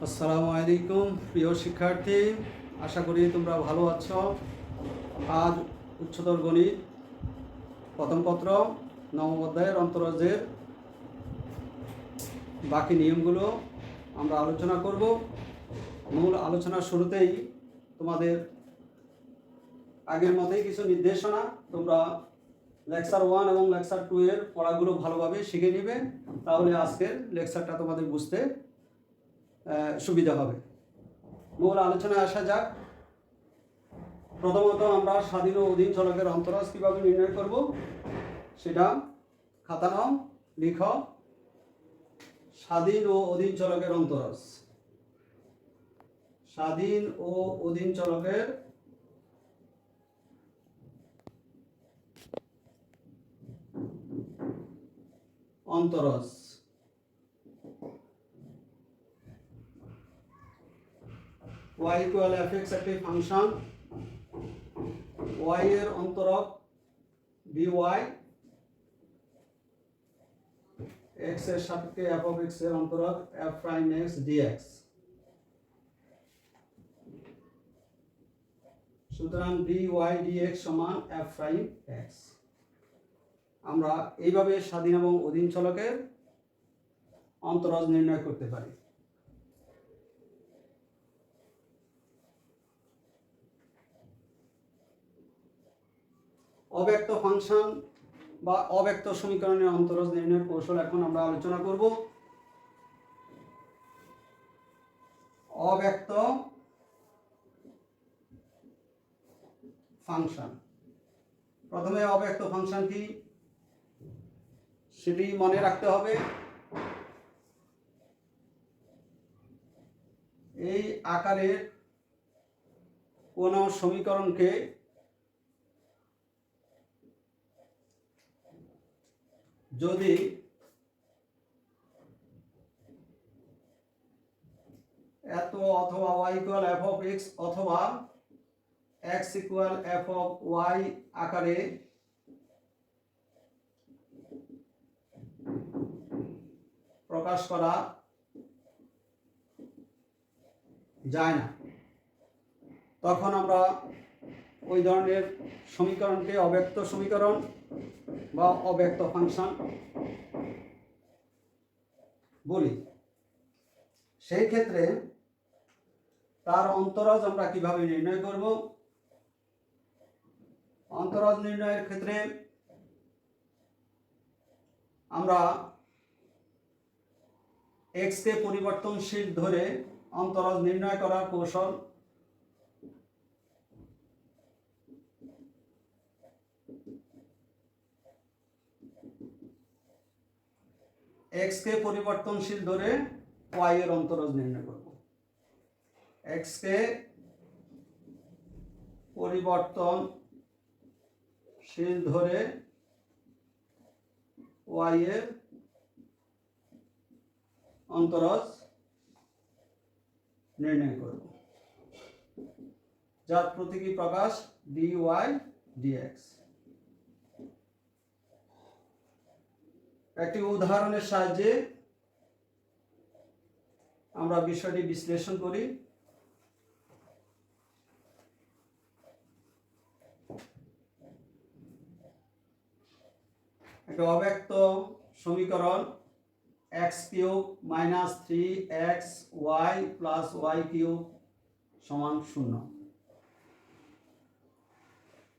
আসসালামু আলাইকুম প্রিয় শিক্ষার্থী, আশা করি তোমরা ভালো আছো। আজ উচ্চতর গণিত প্রথম পত্র নবম অধ্যায়ের অন্তরজের বাকি নিয়মগুলো আমরা আলোচনা করব। মূল আলোচনার শুরুতেই তোমাদের আগের মতোই কিছু নির্দেশনা, তোমরা লেকচার 1 এবং লেকচার 2 এর পড়াগুলো ভালোভাবে শিখে নিবে, তাহলে আজকের লেকচারটা তোমাদের বুঝতে সুবিধা হবে। মূল আলোচনায় আসা যাক। প্রথমত আমরা স্বাধীন ও অধীন চলকের অন্তরাজ কীভাবে নির্ণয় করব সেটা খাতা নাও, লিখ। স্বাধীন ও অধীন চলকের অন্তরাজ। স্বাধীন ও অধীন চলকের অন্তরাজ। y ইকুয়াল fx একটি ফাংশন, y এর অন্তরক dy, x এর সাপেক্ষে f of x এর অন্তরক f prime x dx। সুতরাং dy dx সমান f prime x। আমরা এইভাবে স্বাধীন এবং অধীন চলকের অন্তরাজ নির্ণয় করতে পারি। অব্যক্ত ফাংশন বা অব্যক্ত সমীকরণের অন্তরাজ নির্ণয়ের কৌশল এখন আমরা আলোচনা করব। অব্যক্ত ফাংশন, প্রথমে অব্যক্ত ফাংশন কি সেটি মনে রাখতে হবে। এই আকারের কোন সমীকরণকে যদি এত অথবা y equal f of x অথবা x equal f of y আকারে প্রকাশ করা যায় না, তখন আমরা ওই ধরনের সমীকরণকে অব্যক্ত সমীকরণ বা অব্যক্ত ফাংশন বলি। সেই ক্ষেত্রে তার অন্তরাজ আমরা কিভাবে নির্ণয় করব? অন্তরাজ নির্ণয়ের ক্ষেত্রে আমরা x কে পরিবর্তনশীল ধরে অন্তরাজ নির্ণয় করার কৌশল x কে পরিবর্তনশীল ধরে y এর অন্তরাজ নির্ণয় করব। x কে পরিবর্তনশীল ধরে y এর অন্তরাজ নির্ণয় করব, যার প্রতীকী প্রকাশ dy dx। একটি উদাহরণের সাহায্যে আমরা বিষয়টি বিশ্লেষণ করি। একটা অব্যক্ত সমীকরণ x cube minus 3xy plus y cube সমান 0।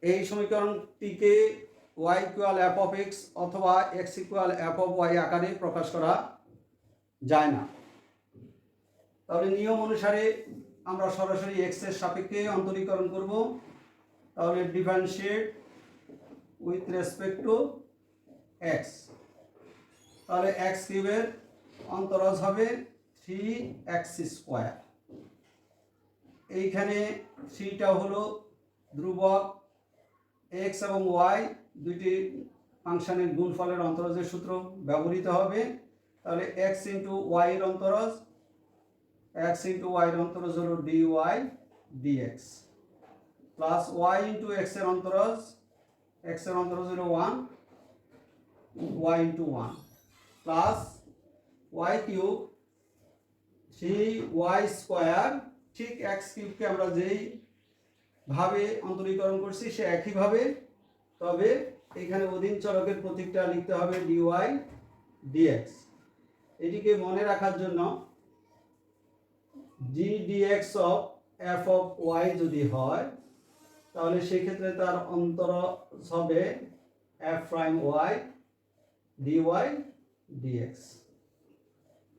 এই সমীকরণটিকে y equal f of x অথবা x equal f of y আকারে প্রকাশ করা যায় না। তাহলে নিয়ম অনুসারে আমরা সরাসরি x এর সাপেক্ষে অন্তরীকরণ করব। তাহলে differentiate with respect to x। তাহলে x কিউবের অন্তরাজ হবে 3x স্কয়ার। এইখানে 3টা হলো ধ্রুবক, x এবং y দুইটি ফাংশনের গুণফলের অন্তরাজের সূত্র ব্যবহৃত হবে। তাহলে x ইন্টু y এর অন্তরাজ, x ইন্টু y এর অন্তরাজ হলো dy dx plus y into x এর অন্তরাজ, x এর অন্তরাজ হলো 1, y into 1 plus y cube 3y² ঠিক x কিউবকে আমরা যেই ভাবে অন্তরীকরণ করছি সে একইভাবে, তবে এখানে অধীন চলকের প্রতীকটা লিখতে হবে dy dx। এটিকে মনে রাখার জন্য g dx of f of y যদি হয় তাহলে সেই ক্ষেত্রে তার অন্তরজ হবে f prime y dy dx।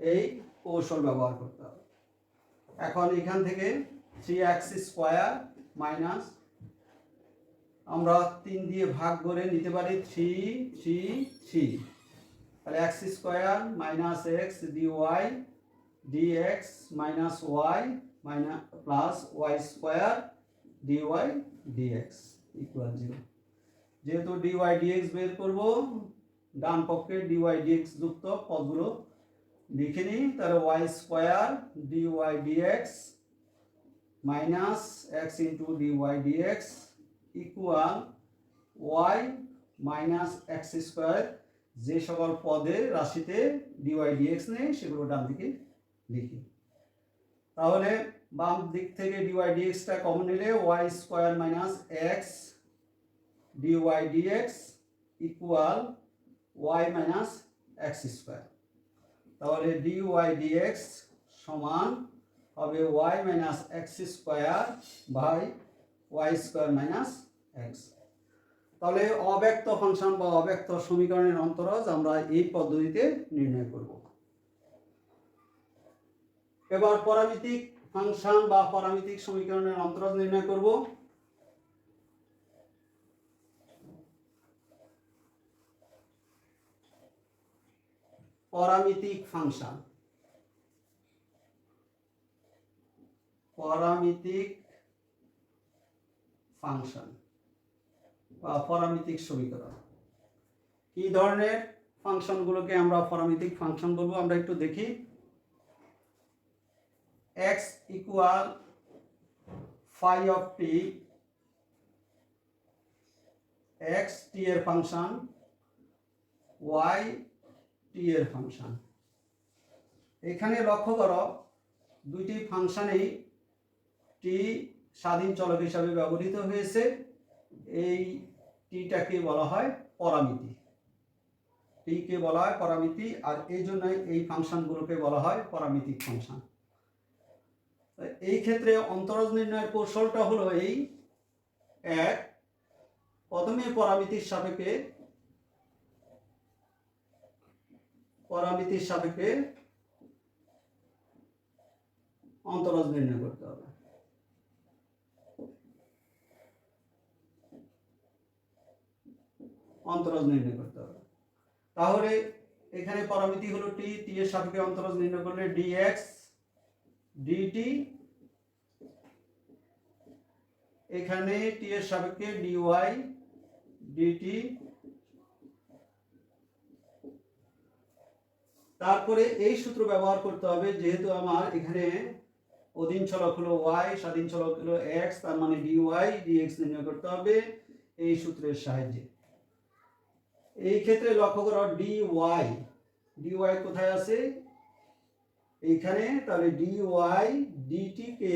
এই কৌশল ব্যবহার করতে হবে। এখন এখান থেকে 3x² মাইনাস আমরা 3 দিয়ে ভাগ করে নিতে পারি 3 তাহলে x² minus x dy dx minus y minus plus y² dy dx equal 0। যেহেতু dy dx বের করব, ডান পক্ষে dy dx যুক্ত পদগুলো লিখে নিই, তাহলে y² dy dx minus x into dy dx equal y minus x²। যে সকল পদে রাশিতে dy dx নেই সেগুলো ডান দিকে লিখি। তাহলে বাম দিক থেকে dy dx টা কমন নিলে y² minus x dy dx equal y minus x²। তাহলে dy dx সমান হবে y minus x² by y² minus x। তাহলে অব্যক্ত ফাংশন বা অব্যক্ত সমীকরণের অন্তরজ আমরা এই পদ্ধতিতে নির্ণয় করব। এবার পরামিতিক ফাংশন বা পরামিতিক সমীকরণের অন্তরজ নির্ণয় করব। পরামিতিক ফাংশন, পরামিতিক ফাংশন বা পরামিতিক সমীকরণ কি ধরনের ফাংশনগুলোকে আমরা পরামিতিক ফাংশন বলবো আমরা একটু দেখি। x equal phi of t, x t এর ফাংশন, y t এর ফাংশন। এখানে লক্ষ্য করো দুইটি ফাংশনেই t স্বাধীন চলক হিসাবে ব্যবহৃত হয়েছে। এই টিটাকে বলা হয় পরামিতি, টিকে বলা হয় পরামিতি, আর এই জন্য এই ফাংশনগুলোকে বলা হয় পরামিতিক ফাংশন। এই ক্ষেত্রে অন্তরজ নির্ণয়ের কৌশলটা হলো এই এক, প্রথমে পরামিতির সাপেক্ষে অন্তরজ নির্ণয় করতে হবে। অন্তরজ নির্ণয় করতে হবে। তাহলে এখানে পরামিতি হলো টি, টি এর সাপেক্ষে অন্তরজ নির্ণয় করলে dx dt, এখানে টি এর সাপেক্ষে dy dt। তারপরে এই সূত্র ব্যবহার করতে হবে, যেহেতু আমার এখানে অধীন চলক হলো y, স্বাধীন চলক হলো x, তার মানে dy dx নির্ণয় করতে হবে এই সূত্রের সাহায্যে। এই ক্ষেত্রে লক্ষ্য করো dy কোথায় আছে এইখানে, তাহলে dy dt কে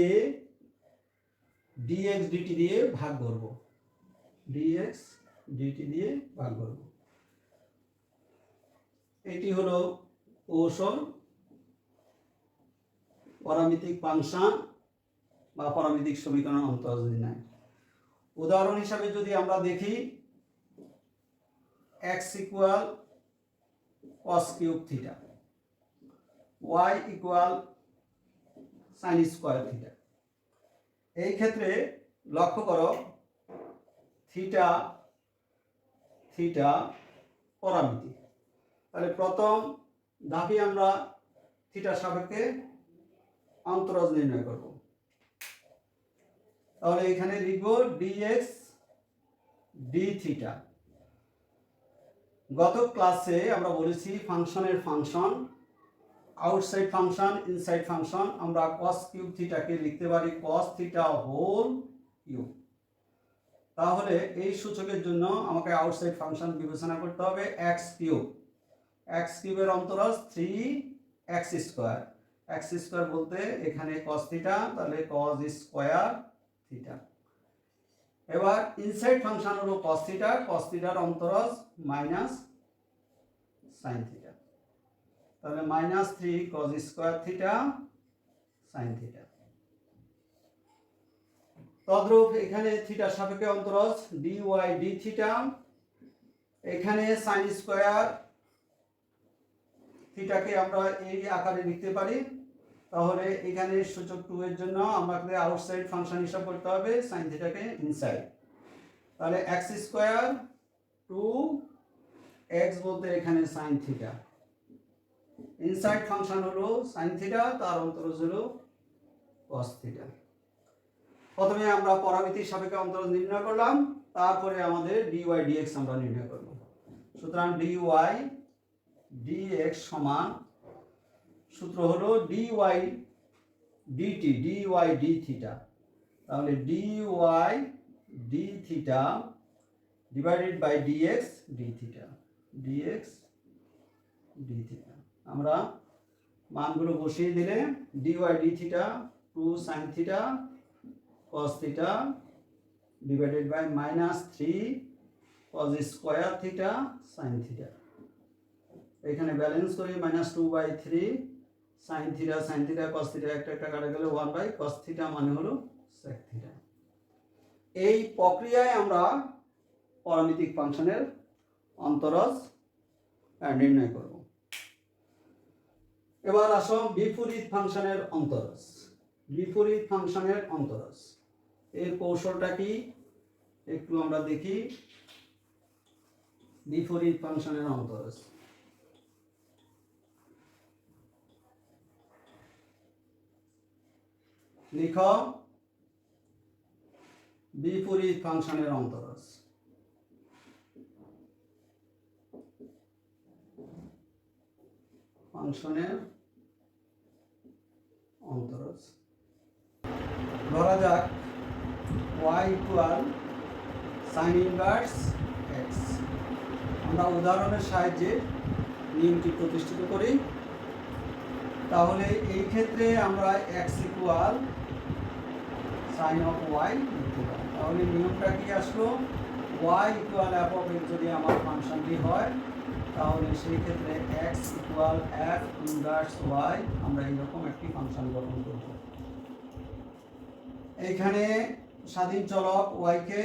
dx dt দিয়ে ভাগ করব, dx dt দিয়ে ভাগ করব। এটি হলো কৌশল পরামিতিক ফাংশন বা পরামিতিক সমীকরণ অন্তরজ নির্ণয়। উদাহরণ হিসাবে যদি আমরা দেখি x equal cos cube theta, y equal sin square theta. এই ক্ষেত্রে লক্ষ্য করো থিটা পরামিতি। তাহলে প্রথম ধাপে আমরা থিটার সাপেক্ষে অন্তরজ নির্ণয় করব। তাহলে এখানে লিখব dx d থিটা। গত ক্লাসে আমরা বলেছি ফাংশনের function, outside function, inside function. আমরা cos কিউব থিটাকে লিখতে পারি cos থিটা হোল কিউব। তাহলে এই সূচকের জন্য আমাকে আউটসাইড ফাংশন বিবেচনা করতে হবে x কিউব। x কিউবের অন্তরজ 3x স্কয়ার, এক্স স্কোয়ার বলতে এখানে কস থিটা, তাহলে কস স্কোয়ার থিটা। এবার ইনসাইড ফাংশন হলো কস থিটা, কস থিটার অন্তরজ মাইনাস সাইন থিটা, তাহলে -3 cos square theta sine theta. তদ্রূপ এখানে থিটার সাপেক্ষে অন্তরজ dy d থিটা, এখানে সাইন স্কোয়ার থিটাকে আমরা এই আকারে লিখতে পারি। তাহলে এখানে সূচক 2 এর জন্য আমাকে আউটসাইড ফাংশন হিসাব করতে হবে সাইন থিটাকে ইনসাইড, তাহলে এক্স স্কোয়ার 2x বলতে এখানে সাইন থিটা, ইনসাইড ফাংশন হলো সাইন থিটা, তার অন্তরজ হলো কস থিটা। প্রথমে আমরা পরামিতির সাপেক্ষে অন্তরজ নির্ণয় করলাম, তারপরে আমাদের dy dx আমরা নির্ণয় করব। সুতরাং dy dx সমান সূত্র হলো dy dt dy d theta, তাহলে dy d theta divided by dx d theta, dx d theta. আমরা মানগুলো বসিয়ে দিলে dy d theta 2 sin theta cos theta divided by -3 cos square theta sin theta, এখানে balance করি -2/3 sin theta cos theta একটা কাটা গেলে 1/cos থিটা মানে হলো sec থিটা। এই প্রক্রিয়ায় আমরা পরামিতিক ফাংশনের অন্তরজ নির্ণয় করব। এবার আসো বিপরীত ফাংশনের অন্তরজ। বিপরীত ফাংশনের অন্তরজ এর কৌশলটা কি একটু আমরা দেখি। বিপরীত ফাংশনের অন্তরজ লিখো, বিপরীত ফাংশনের অন্তরজ। ফাংশনের অন্তরজ ধরা যাক y equal sign inverse x। আমরা উদাহরণের সাহায্যে নিয়মটি প্রতিষ্ঠিত করি। তাহলে এই ক্ষেত্রে আমরা x equal sine of y লিখতে পারি। তাহলে নিয়মটা কি আসলো, y equal f of x যদি আমার ফাংশনটি হয়, তাহলে সেই ক্ষেত্রে x equal f inverse y আমরা এইরকম একটি ফাংশন গঠন করব। এইখানে স্বাধীন চলক y কে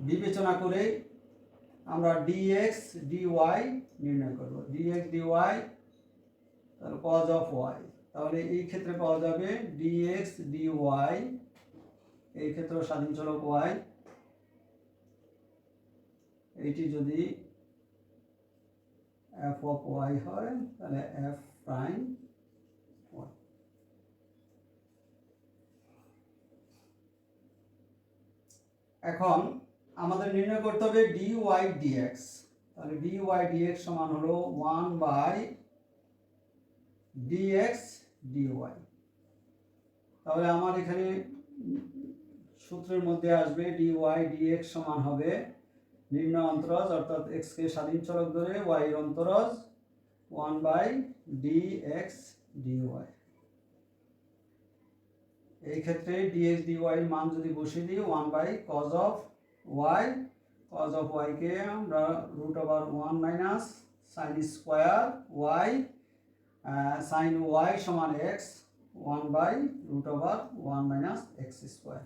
বিবেচনা করে আমরা dx dy নির্ণয় করব। dx dy তাহলে cos অফ y, তাহলে এই ক্ষেত্রে পাওয়া যাবে dx dy, এই ক্ষেত্রে স্বাধীন চলক y, এইটি যদি f অফ y হয় তাহলে f প্রাইম y। এখন আমাদের নির্ণয় করতে হবে dy dx, তাহলে dy dx সমান হলো 1/dx dy। তাহলে আমার এখানে সূত্রের মধ্যে আসবে dy dx সমান হবে নির্ণয় অন্তরজ অর্থাৎ x কে স্বাধীন চলক ধরে y এর অন্তরজ 1/dx dy। এই ক্ষেত্রে dx dy এর মান যদি বসিয়ে দিই 1/cos of y, cos of y কে আমরা √1 - sin square y, sin y সমান x 1/√1 - x স্কয়ার।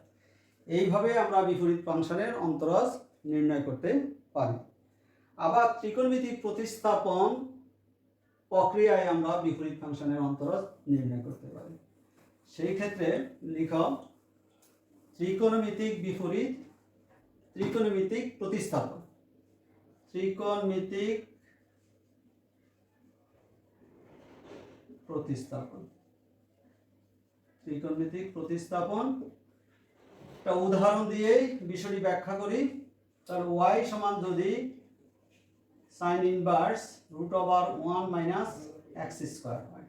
এইভাবে আমরা বিপরীত ফাংশনের অন্তরজ নির্ণয় করতে পারি। আবার ত্রিকোণমিতিক প্রতিস্থাপন প্রক্রিয়ায় আমরা বিপরীত ফাংশনের অন্তরজ নির্ণয় করতে পারি। সেই ক্ষেত্রে লিখো ত্রিকোণমিতিক বিপরীত, ত্রিকোণমিতিক প্রতিস্থাপন। ত্রিকোণমিতিক প্রতিস্থাপন, ত্রিকোণমিতিক প্রতিস্থাপন একটা উদাহরণ দিয়ে বিষয়টি ব্যাখ্যা করি। তাহলে y সমান যদি sin ইনভার্স √1 - x স্কয়ার হয়,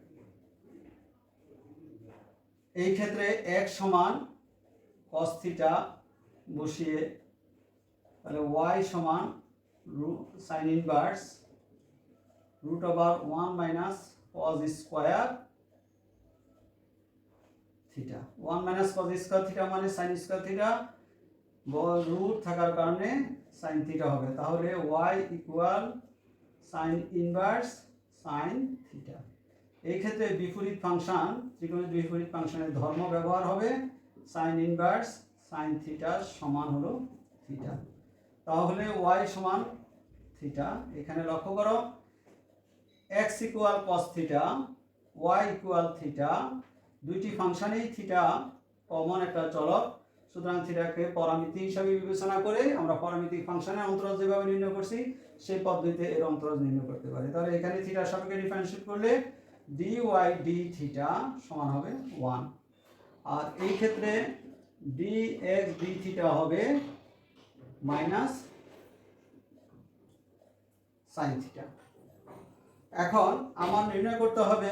এই ক্ষেত্রে x সমান cos থিটা বসিয়ে তাহলে y সমান sin inverse 1 minus cos square theta. 1 minus cos square theta মানে sin স্কয়ার থিটা, রুট থাকার কারণে sin থিটা হবে। তাহলে y equal sin inverse sin theta. এই ক্ষেত্রে বিপরীত ফাংশন, ত্রিকোণের বিপরীত ফাংশনের ধর্ম ব্যবহার হবে। sin ইনভার্স sin থিটা সমান হলো থিটা। তাহলে y সমান থিটা। এখানে লক্ষ্য করো x equal cos theta, y equal theta, দুইটি ফাংশনেই থিটা কমন একটা চলক। সুতরাং থিটাকে পরামিতি হিসাবে বিবেচনা করে আমরা পরামিতিক ফাংশনের অন্তরাল যেভাবে নির্ণয় করছি সেই পদ্ধতিতে এর অন্তরাল নির্ণয় করতে পারি। তাহলে এখানে থিটার সাপেক্ষে ডিফারেন্সিয়েট করলে dy d থিটা সমান হবে 1, আর এই ক্ষেত্রে dx d থিটা হবে মাইনাস sin থিটা। এখন আমার নির্ণয় করতে হবে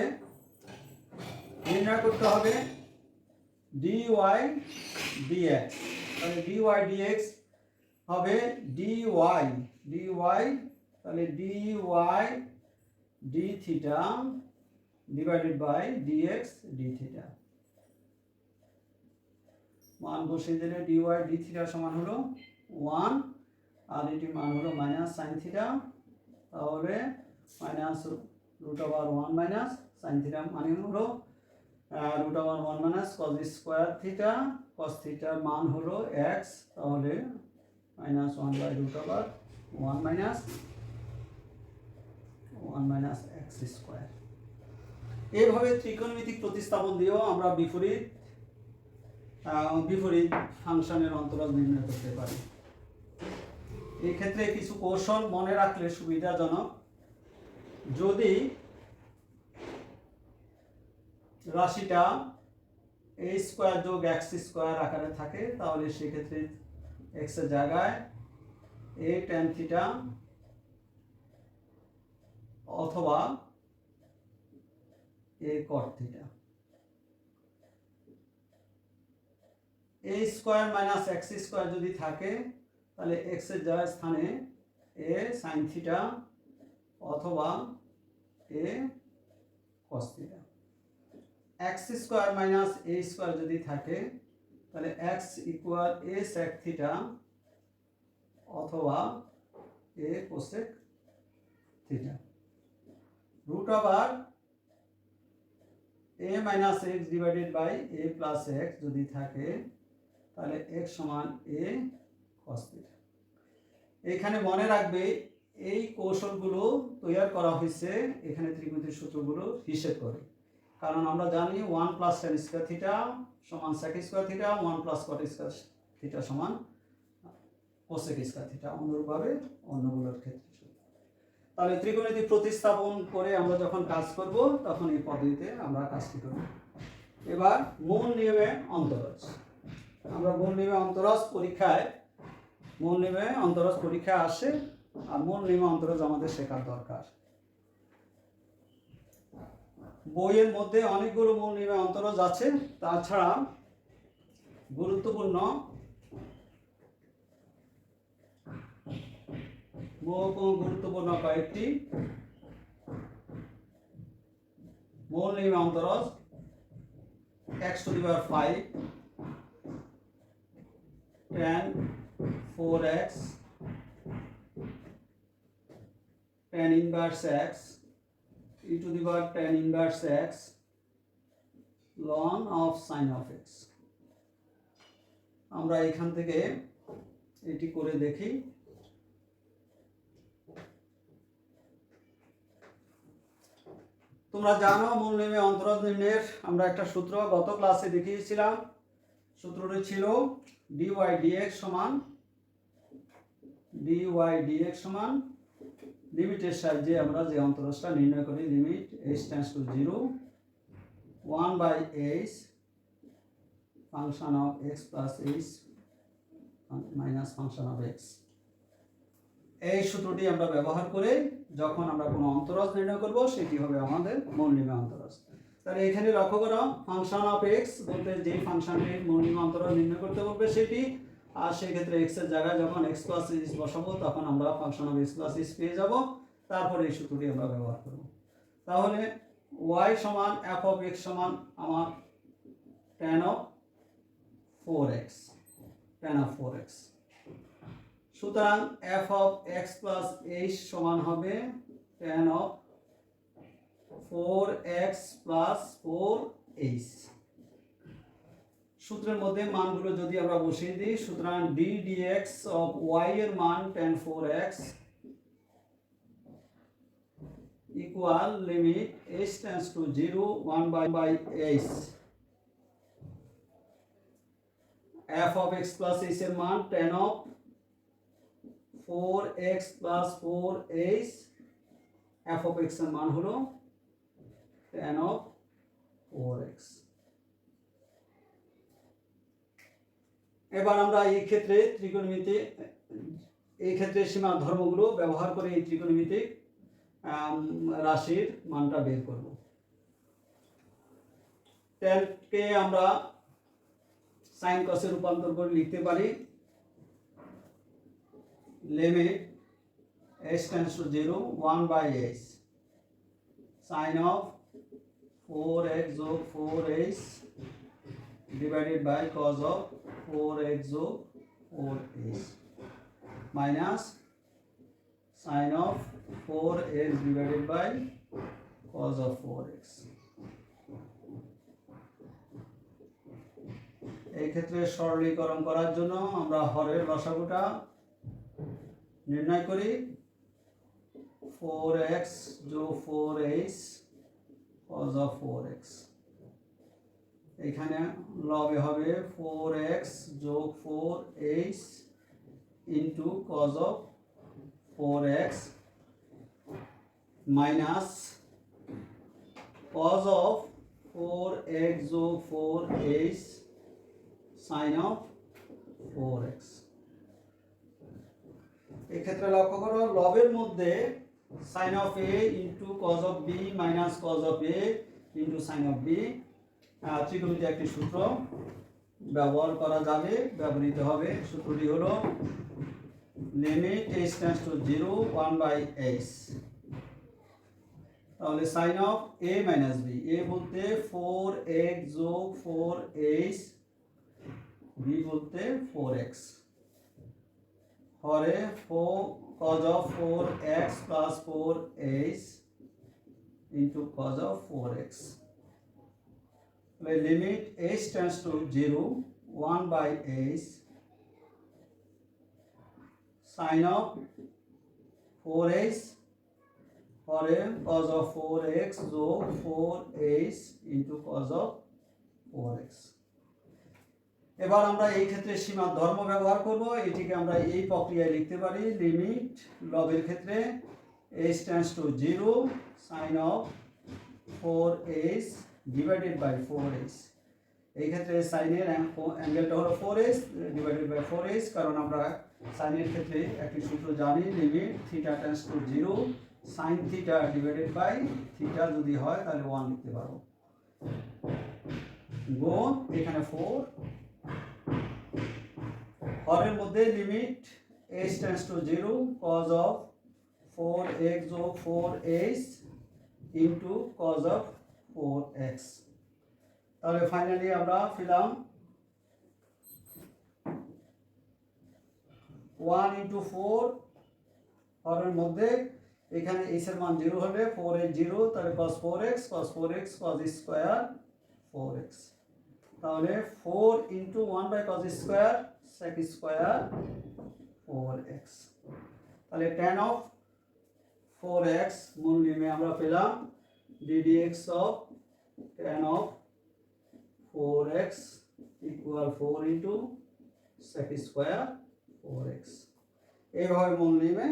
dy dx। তাহলে dy dx হবে dy তাহলে dy d theta divided by dx d theta. মান বসিয়ে দিলে dy d থিটা সমান হলো 1, আর এটি মান হলো মাইনাস sin থিটা। তাহলে মাইনাস √1 মাইনাস sin থিটা মানে হলো √1 minus cos square theta, cos থিটার মান হলো x, তাহলে -1/√1 মাইনাস x স্কয়ার। এইভাবে ত্রিকোণমিতিক প্রতিস্থাপন দিয়েও আমরা বিপরীত ফাংশনের অন্তরাল নির্ণয় করতে পারি। এই ক্ষেত্রে কিছু কৌশল মনে রাখলে সুবিধাজনক। যদি রাশিটা a স্কয়ার যোগ x স্কয়ার আকারে থাকে তাহলে সেক্ষেত্রে x এর জায়গায় a tan থিটা অথবা a cot theta, a square minus x square যদি থাকে তাহলে x এর জায়গায় স্থানে a sin থিটা অথবা a cos theta. x square minus a square যদি থাকে তাহলে x equal a sec theta অথবা a cosec theta. Root over a minus x divided by a plus x যদি থাকে তাহলে x সমান a cos থিটা। এখানে মনে রাখবে এই কৌশলগুলো তৈরি করা হয়েছে এখানে ত্রিকোণমিতিক সূত্রগুলো হিসেব করে, কারণ আমরা জানি 1 প্লাস tan স্কয়ার থিটা সমান sec square theta, 1 plus cot square theta সমান cosec স্কয়ার থিটা, অনুরূপভাবে অন্যগুলোর ক্ষেত্রে। তাহলে ত্রিকোণমিতিক প্রতিস্থাপন করে আমরা যখন কাজ করব তখন এই পদ্ধতিতে আমরা কাজটি করব। এবার মূল নিয়মে অন্তরজ। আমরা মূল নিয়মে অন্তরজ পরীক্ষায় আসে, আর মূল নিয়মে অন্তরজ আমাদের শেখার দরকার। বইয়ের মধ্যে অনেকগুলো মূল নিয়মে অন্তরজ আছে, তাছাড়া গুরুত্বপূর্ণ কয়েকটি মূল নিয়মে অন্তরজ x⁵ tan 4x tan inverse x tan inverse x ln of sin of x। আমরা এখান থেকে এটি করে দেখি। তোমরা জানো মূল নিয়মে অন্তরজ নির্ণয়ের আমরা একটা সূত্র গত ক্লাসে দেখিয়েছিলাম। সূত্রটি ছিল dy dx সমান লিমিটের সাহায্যে আমরা যে অন্তরজটা নির্ণয় করি, limit h → 0 1/h function of x plus h minus function of x। এই সূত্রটি আমরা ব্যবহার করে যখন আমরা কোনো অন্তরজ নির্ণয় করব সেটি হবে আমাদের মূল নিয়মে অন্তরজ। তাহলে এখানে লক্ষ্য করো ফাংশন অফ x বলতে যে ফাংশনের মূল নিয়মে অন্তরজ নির্ণয় করতে হবে সেটি, আর সেই ক্ষেত্রে x এর জায়গায় যখন x প্লাস h বসাবো তখন আমরা function of x plus h পেয়ে যাব। তারপরে এই সূত্রটি আমরা ব্যবহার করব। তাহলে y সমান f of x সমান আমার tan of 4x, tan of 4x। সুতরাং f of x plus h সমান হবে tan of 4x plus 4h। সূত্রের মধ্যে মানগুলো যদি আমরা বসিয়ে দিই, সুতরাং d dx of y এর মান tan 4x equal limit h tends to 0 1 by h, f of x plus h এর মান tan of 4x plus 4h, f of x এর মান হলো tan of 4x। এবার আমরা এই ক্ষেত্রে সীমার ধর্মগুলো ব্যবহার করে এই ত্রিকোণমিতিক রাশির মানটা বের করব। tan কে আমরা sin cos এ রূপান্তর করে লিখতে পারি limit h tends to 0 1 by h sin of 4x যোগ 4h divided by cos of 4x যোগ 4h minus sin of 4x divided by cos of 4x। এই ক্ষেত্রে সরলীকরণ করার জন্য আমরা হরের লসাগুটা নির্ণয় করি 4x যোগ 4h cos of 4x। এখানে লবে হবে 4x যোগ 4h into cos of 4x minus cos of 4x যোগ 4h sin of 4x। এক্ষেত্রে লক্ষ্য করো লবের মধ্যে sin of a into cos of b minus cos of a into sin of b ত্রিকোণমিতিক একটি সূত্র ব্যবহার করা যাবে, ব্যবহৃত হবে। সূত্রটি হলো limit h tends to 0 1 by h। তাহলে sin of a minus b, a বলতে 4x যোগ 4h, b বলতে 4x, Hare 4 cos of 4x plus 4h into cos of 4x। Limit h tends to 0 1 by h sin of 4h Hare cos of 4x যোগ 4h into cos of 4x। এবার আমরা এই ক্ষেত্রে সীমার ধর্ম ব্যবহার করব। এটিকে আমরা এই প্রক্রিয়ায় লিখতে পারি লিমিট লবের ক্ষেত্রে h tends to 0 sin of 4h divided by 4h। এই ক্ষেত্রে সাইনের অ্যাঙ্গেলটা হলো 4h divided by 4h, কারণ আমরা সাইনের ক্ষেত্রে একটি সূত্র জানি limit theta tends to 0 sin theta divided by theta যদি হয় তাহলে 1 লিখতে পারবো, গুণ এখানে 4 হরের মধ্যে limit h tends to 0 cos of 4x যোগ 4h into cos of 4x। তাহলে ফাইনালি আমরা পেলাম 1 into 4 হরের মধ্যে এখানে h এর মান 0 হবে 4h 0, তাহলে cos 4x cos square 4x। তাহলে 4 into 1 by cos square sec square 4x। তাহলে tan of 4x মূল নিয়মে আমরা পেলাম ddx of tan of 4x equal 4 into sec square 4x। এইভাবে মূল নিয়মে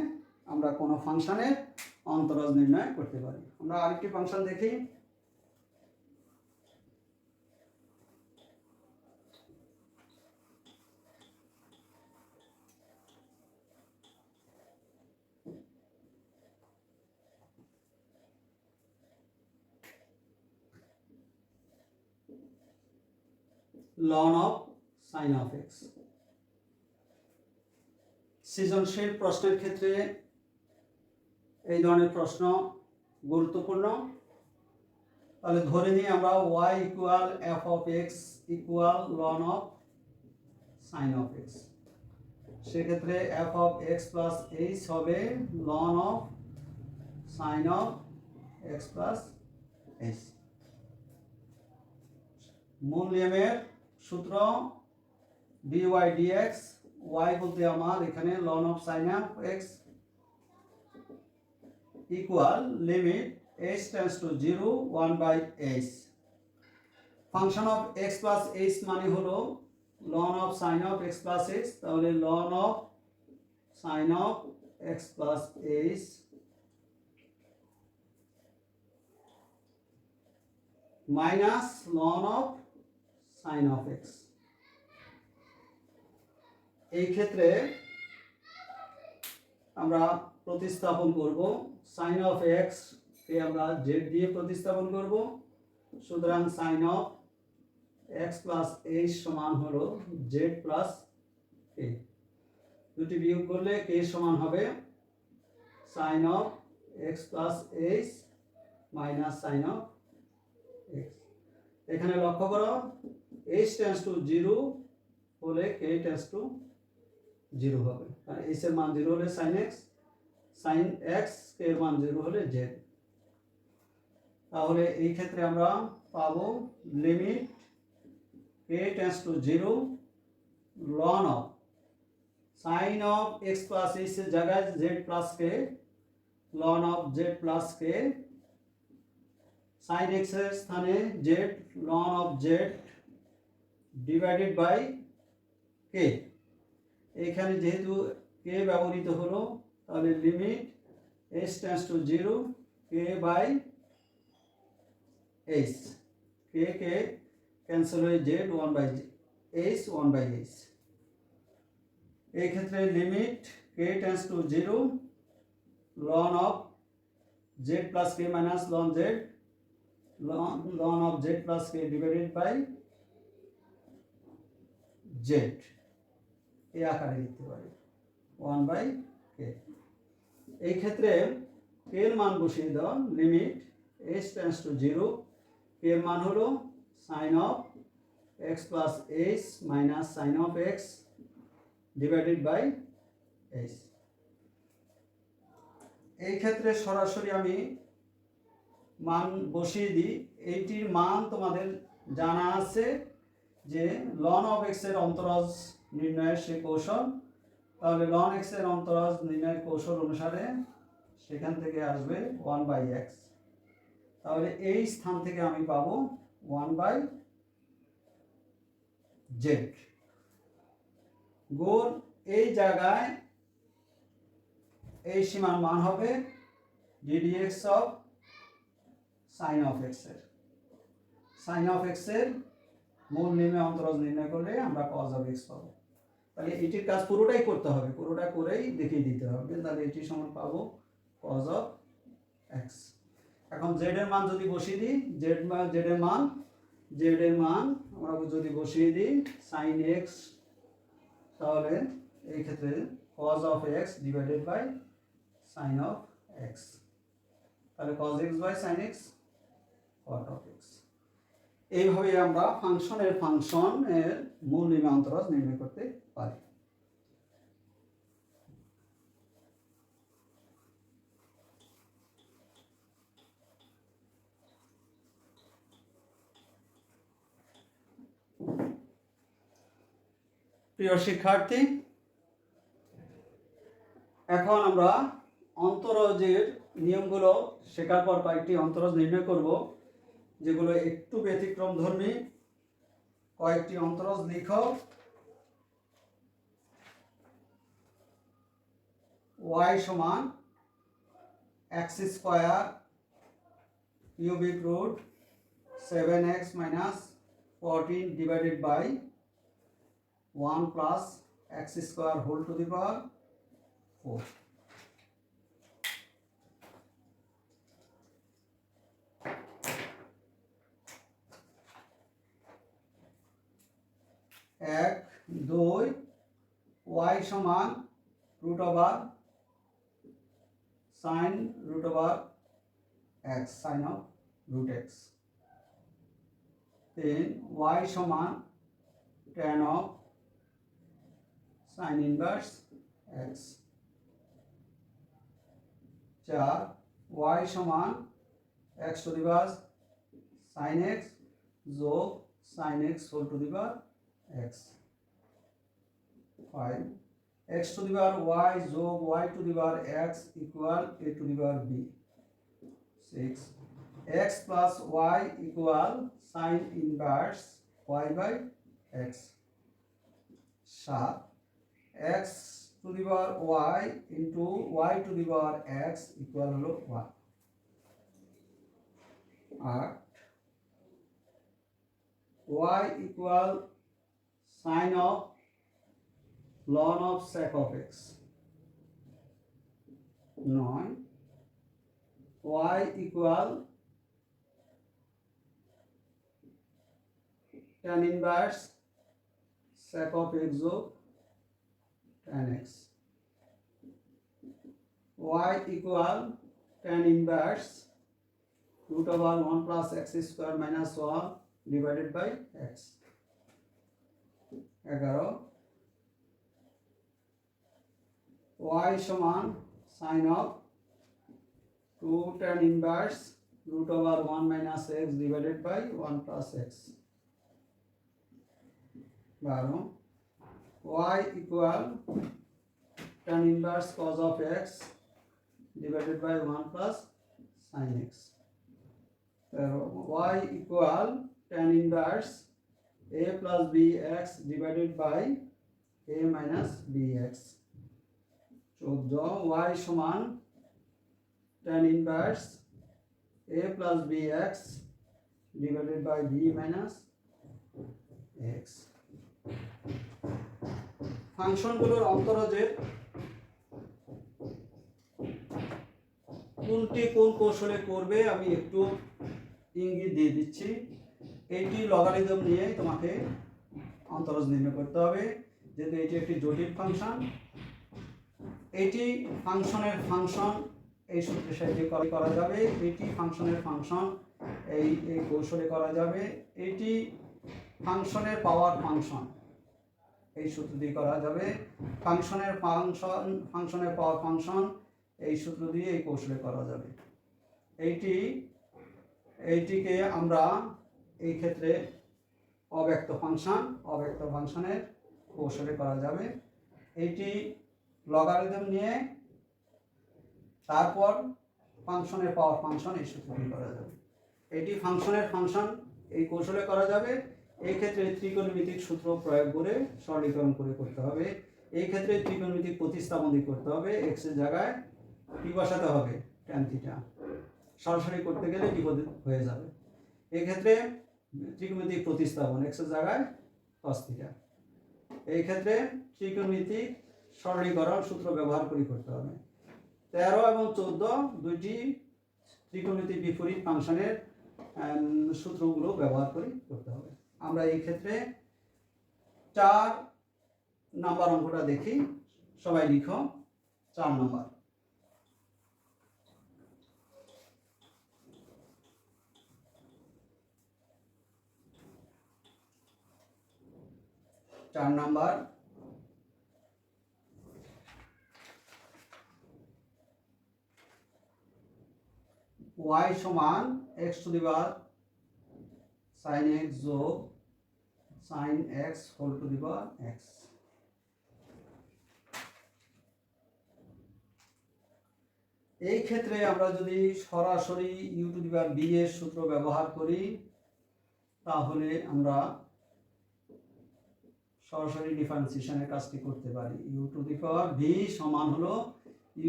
আমরা কোনো ফাংশনের অন্তরাজ নির্ণয় করতে পারি। আমরা আরেকটি ফাংশন দেখি। ln of sin of x। সৃজনশীল প্রশ্নের ক্ষেত্রে এই ধরনের প্রশ্ন গুরুত্বপূর্ণ। তাহলে ধরে নিই আমরা y equal f of x equal ln of sine of x. সেক্ষেত্রে f of x plus h হবে ln of sine of x plus h. মূল নিয়মের সূত্র dy dx, y বলতে আমার এখানে ln of sine of x equal limit h tends to 0 1 by h। Function of x plus h মানে হলো ln of sine of x plus h। তাহলে ln of sine of x plus h minus loan of sine of x। এই ক্ষেত্রে আমরা প্রতিস্থাপন করব। Sign of x কে আমরা Z দিয়ে প্রতিস্থাপন করব। সুতরাং sine of x plus h সমান হলো জেড প্লাস কে। দুটি বিয়োগ করলে কে সমান হবে sine of x plus h minus sine of x. এখানে লক্ষ্য করো এইচ টেন্ডস টু 0 হলে কে টেন্ডস টু 0 হবে, কারণ এইচ এর মান 0 হলে সাইন এক্স, সাইন এক্স কে এর মান 0 হলে জেড। তাহলে এই ক্ষেত্রে আমরা পাবো limit k tends to 0 ln of sine of x plus h এর জায়গায় z plus k, ln of z plus k, sine x এর স্থানে z, ln of z divided by k. এখানে যেহেতু কে ব্যবহৃত হলো তাহলে limit h tends to 0 k by h, k k cancel হয়ে z 1 by h 1 by h। এই ক্ষেত্রে limit k tends to 0 ln of z plus k minus ln z, ln of z plus k divided by z. এই আকারে লিখতে পারি 1 by কে। এই ক্ষেত্রে কে এর মান বসিয়ে দাও limit h tends to 0, k এর মান হলো sine of x plus h minus sine of x divided by h. এই ক্ষেত্রে সরাসরি আমি মান বসিয়ে দিই। এইটির মান তোমাদের জানা আছে যে লন অফ এক্স এর অন্তরাজ নির্ণয়ের সে কৌশল। তাহলে লন এক্স এর অন্তরাজ নির্ণয়ের কৌশল অনুসারে সেখান থেকে আসবে 1 বাই এক্স। তাহলে এই স্থান থেকে আমি পাবো 1 বাই জেড গুণ এই জায়গায় এই সীমার মান হবে ddx of sine of x এর। সাইন অফ এক্স এর মূল নিয়মে অন্তরাজ নির্ণয় করলে আমরা cos অফ x পাবো। তাহলে এটির কাজ পুরোটাই করতে হবে, পুরোটা করেই দেখিয়ে দিতে হবে। তাহলে এটি সমান পাবো cos অফ x। এখন z এর মান যদি বসিয়ে দিই, z এর মান আমরা যদি বসিয়ে দিই sin x, তাহলে এই ক্ষেত্রে cos of x divided by sin of x। তাহলে cos x by sin x cot of x। এইভাবে আমরা ফাংশনের মূল নিয়মে অন্তরাজ নির্ণয় করতে পারি। প্রিয় শিক্ষার্থী, এখন আমরা অন্তরাজের নিয়মগুলো শেখার পর কয়েকটি অন্তরাজ নির্ণয় করব যেগুলো একটু ব্যতিক্রমধর্মী। কয়েকটি অন্তরাজ লিখো। y সমান x square cubic root 7x minus 14 divided by 1 plus x square whole to the power 4। এক 2 y সমান root over sine root over x, sine of root x. Then y সমান tan of sine inverse x. 4 y সমান x to the power sine x যোগ sine x whole to the power x. 5 x to the power y যোগ y to the power x equal a to the power b। 6 x plus y equal sin inverse y by x। 7 x to the power y into y to the power x equal হলো 1। 8 y equal sin of ln of sec of x। 9 y equal tan inverse sec of x যোগ tan x। y equal tan inverse root over 1 plus x square minus 1 divided by x। 11 y সমান sin of 2 tan inverse root over 1 minus x divided by 1 plus x। 12 y equal tan inverse cos of x divided by 1 plus sin x। y equal tan inverse a plus bx divided by a minus bx। 14 y সমান tan inverse a plus bx divided by b minus x। ফাংশনগুলোর অন্তরজের কোনটি কোন কৌশলে করবে আমি একটু ইঙ্গিত দিয়ে দিচ্ছি। এইটি লগারিদম নিয়ে তোমাকে অন্তরজ নির্ণয় করতে হবে, যেহেতু এটি একটি জটিল ফাংশন। এটি ফাংশনের ফাংশন এই সূত্রের সাহায্যে করা যাবে, এটি ফাংশনের ফাংশন এই কৌশলে করা যাবে, এটি ফাংশনের পাওয়ার ফাংশন এই সূত্র দিয়ে করা যাবে, ফাংশনের পাওয়ার ফাংশন এই সূত্র দিয়ে এই কৌশলে করা যাবে। এইটিকে আমরা এই ক্ষেত্রে অব্যক্ত ফাংশনের কৌশলে করা যাবে। এইটি লগারিদম নিয়ে তারপর ফাংশনের পাওয়ার ফাংশন এই সূত্র দিয়ে করা যাবে। এটি ফাংশনের ফাংশন এই কৌশলে করা যাবে। এই ক্ষেত্রে ত্রিকোণমিতিক সূত্র প্রয়োগ করে সরলীকরণ করে করতে হবে। এই ক্ষেত্রে ত্রিকোণমিতিক প্রতিস্থাপন করতে হবে, এক্স এর জায়গায় কি বসাতে হবে, ট্যান থিটা। সরাসরি করতে গেলে বিপদ হয়ে যাবে। এই ক্ষেত্রে ত্রিকোণমিতিক প্রতিস্থাপন এক্স এর জায়গায় কস থিটা। এই ক্ষেত্রে ত্রিকোণমিতিক সরলীকরণ সূত্র ব্যবহার করে করতে হবে। 13 এবং 14 দুইটি ত্রিকোণমিতিক বিপরীত ফাংশনের সূত্রগুলো ব্যবহার করে করতে হবে। আমরা এই ক্ষেত্রে 4 নাম্বার অঙ্কটা দেখি, সবাই লিখো 4 নাম্বার। 4 নাম্বার y সমান x to the power sin x যোগ sin x whole to the power x। এই ক্ষেত্রে আমরা যদি সরাসরি u to the power b এর সূত্র ব্যবহার করি তাহলে আমরা সরাসরি ডিফারেন্সিয়েশনের কাজটি করতে পারি। u to the power b সমান হলো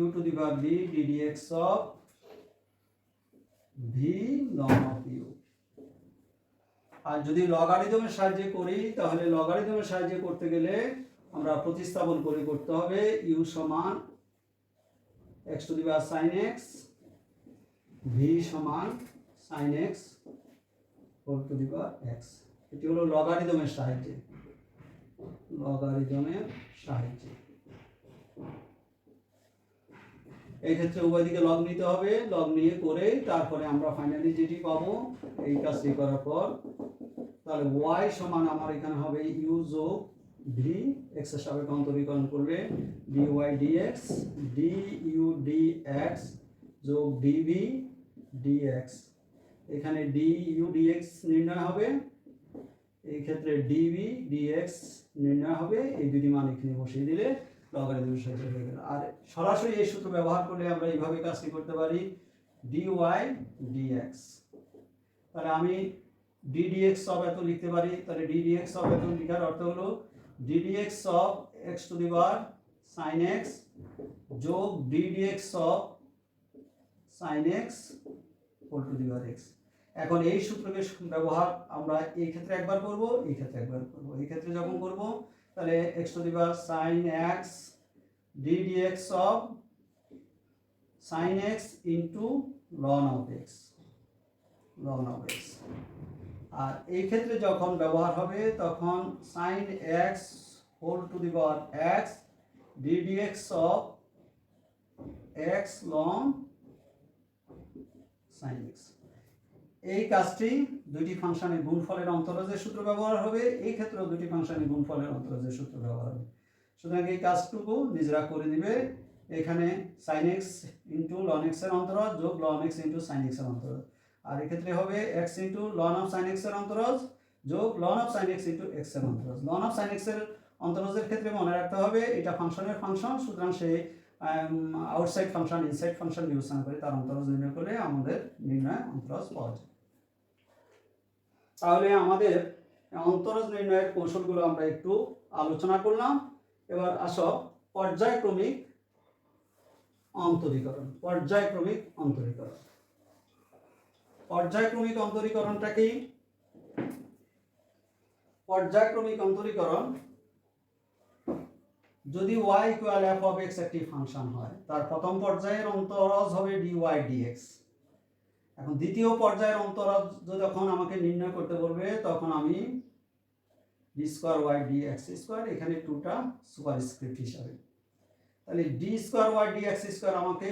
u to the power b ddx of v ln of u। আর যদি লগারিদমের সাহায্যে করি তাহলে লগারিদমের সাহায্যে করতে গেলে আমরা প্রতিস্থাপন করে করতে হবে। u সমান x to the power sin x, v সমান sin x whole to the power x। এটি হলো লগারিদমের সাহায্যে। এই ক্ষেত্রে উভয় দিকে লগ নিতে হবে, লগ নিয়ে করে তারপরে আমরা ফাইনালি যেটি পাবো এই কাজটি করার পর, তাহলে y সমান আমার এখানে হবে u যোগ v, x এর সাপেক্ষে অন্তরীকরণ করলে dy dx, du dx যোগ dv dx, এখানে du dx নির্ণয় হবে, এই ক্ষেত্রে dv dx নির্ণয় হবে। এই দুটি মান এখানে বসিয়ে দিলে লগারিদমের সাহায্যে হয়ে গেল। আর সরাসরি এই সূত্র ব্যবহার করলে আমরা এইভাবে কাজটি করতে পারি dy dx, তাহলে আমি ddx অফ এত লিখতে পারি। তাহলে ddx অফ এত লেখার অর্থ হলো ddx of x to the power sin x যোগ ddx of sin x whole to the power x। এখন এই সূত্রকে ব্যবহার আমরা এই ক্ষেত্রে একবার করব, এই ক্ষেত্রে একবার করব। এই ক্ষেত্রে যখন করব তাহলে x to the power sin x ddx of sin x into ln of x, ln of x। আর এই ক্ষেত্রে যখন ব্যবহার হবে তখন sin x whole to the power x ddx of x ln sin x। এই কাজটি দুটি ফাংশনের গুণফলের অন্তরজের সূত্র ব্যবহার হবে, এই ক্ষেত্রেও দুটি ফাংশনের গুণফলের অন্তরজের সূত্র ব্যবহার হবে। সুতরাং এই কাজটুকু নিজেরা করে দিবে। এখানে sin x into ln x এর অন্তরজ যোগ ln x into sin x এর অন্তরজ, আর এক্ষেত্রে হবে x into ln of sin x এর অন্তরজ যোগ ln of sin x into x এর অন্তরজ। ln of sin x এর অন্তরজের ক্ষেত্রে মনে রাখতে হবে এটা ফাংশনের ফাংশন, সুতরাং সেই আউটসাইড ফাংশন ইনসাইড ফাংশন বিবেচনা করে তার অন্তরজ নির্ণয় করলে আমাদের নির্ণয় অন্তরজ পাওয়া যায়। তাহলে আমাদের অন্তরজ নির্ণয়ের কৌশলগুলো আমরা একটু আলোচনা করলাম। এবার আসো পর্যায়ক্রমিক অন্তরীকরণ। পর্যায়ক্রমিক অন্তরীকরণ, পর্যায়ক্রমিক অন্তরীকরণটা কি? পর্যায়ক্রমিক অন্তরীকরণ যদি y equal f of x একটি ফাংশন হয়, তার প্রথম পর্যায়ের অন্তরজ হবে dy dx। এখন দ্বিতীয় পর্যায়ের অন্তরজ যখন আমাকে নির্ণয় করতে বলবে তখন আমি d square y dx square, এখানে 2টা সুপারস্ক্রিপ্ট হিসাবে, তাহলে d square y dx square আমাকে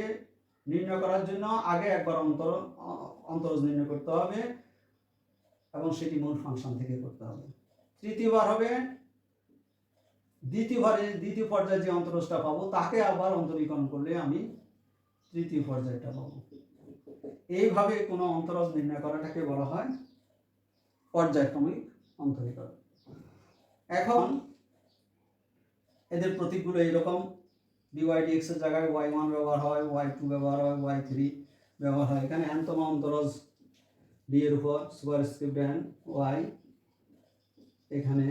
নির্ণয় করার জন্য আগে একবার অন্তরজ নির্ণয় করতে হবে এবং সেটি মূল ফাংশন থেকে করতে হবে। তৃতীয়বার হবে দ্বিতীয় পর্যায়ে যে অন্তরজটা পাবো তাকে আবার অন্তরীকরণ করলে আমি তৃতীয় পর্যায়টা পাবো। এইভাবে কোনো অন্তরজ নির্ণয় করাটাকে বলা হয় পর্যায়ক্রমিক অন্তরীকরণ। এখন এদের প্রতীকগুলো এইরকম, dy dx এর জায়গায় y1 ব্যবহার হয়, y2 ব্যবহার হয়, y3 ব্যবহার হয়। এখানে nতম অন্তরজ d এর উপর সুপারস্ক্রিপ্ট n y, এখানে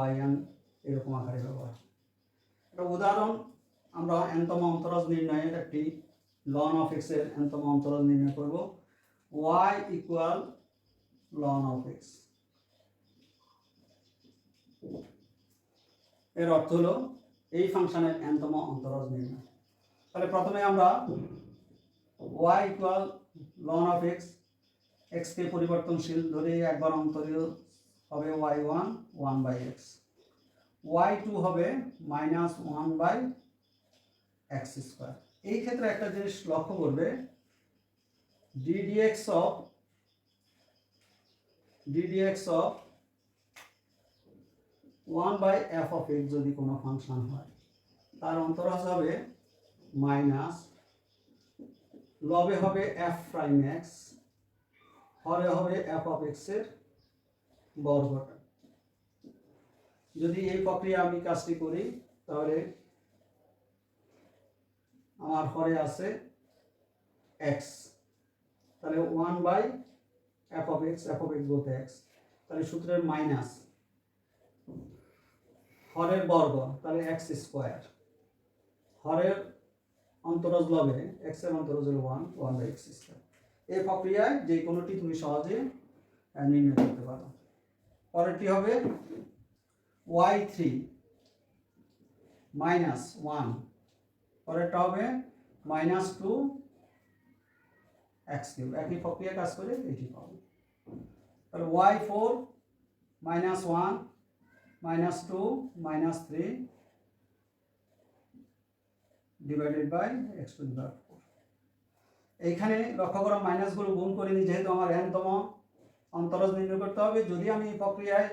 yn এরকম আকারে ব্যবহার। একটা উদাহরণ, আমরা nতম অন্তরজ নির্ণয়ের একটি ln of x এর nতম অন্তরজ নির্ণয় করব। y equal ln of x, এর অর্থ হলো এই ফাংশনের nতম অন্তরজ নির্ণয়। তাহলে প্রথমে আমরা y equal ln of x, x কে পরিবর্তনশীল ধরে একবার অন্তরীয় হবে y1 1/x, y2 হবে -1/x স্কয়ার। এই ক্ষেত্রে একটা জিনিস লক্ষ্য করবে, ddx of 1/f of x যদি কোনো ফাংশন হয় তার অন্তরজ হবে মাইনাস, লবে হবে f প্রাইম x, হরে হবে f of x এর বর্গটা। যদি এই প্রক্রিয়া আমি কাজটি করি তাহলে আমার হরে আছে x, তাহলে 1/f of x, f of x বলতে x, তাহলে সূত্রের মাইনাস হরের বর্গ তাহলে x স্কয়ার, হরের অন্তরজ লবে x এর অন্তরজ হলো 1/x স্কয়ার। এই প্রক্রিয়ায় যে কোনোটি তুমি সহজে নির্ণয় করতে পারো। পরেরটি হবে y3 -1, পরেরটা হবে -2x3, একই প্রক্রিয়া কাজ করে এটি পাবো। তাহলে y4 -1 -2 -3 divided by x to the power এইখানে লক্ষ্য করো মাইনাসগুলো গুণ করে নিই, যেহেতু আমার n তম অন্তরজ নির্ণয় করতে হবে। যদি আমি এই প্রক্রিয়ায়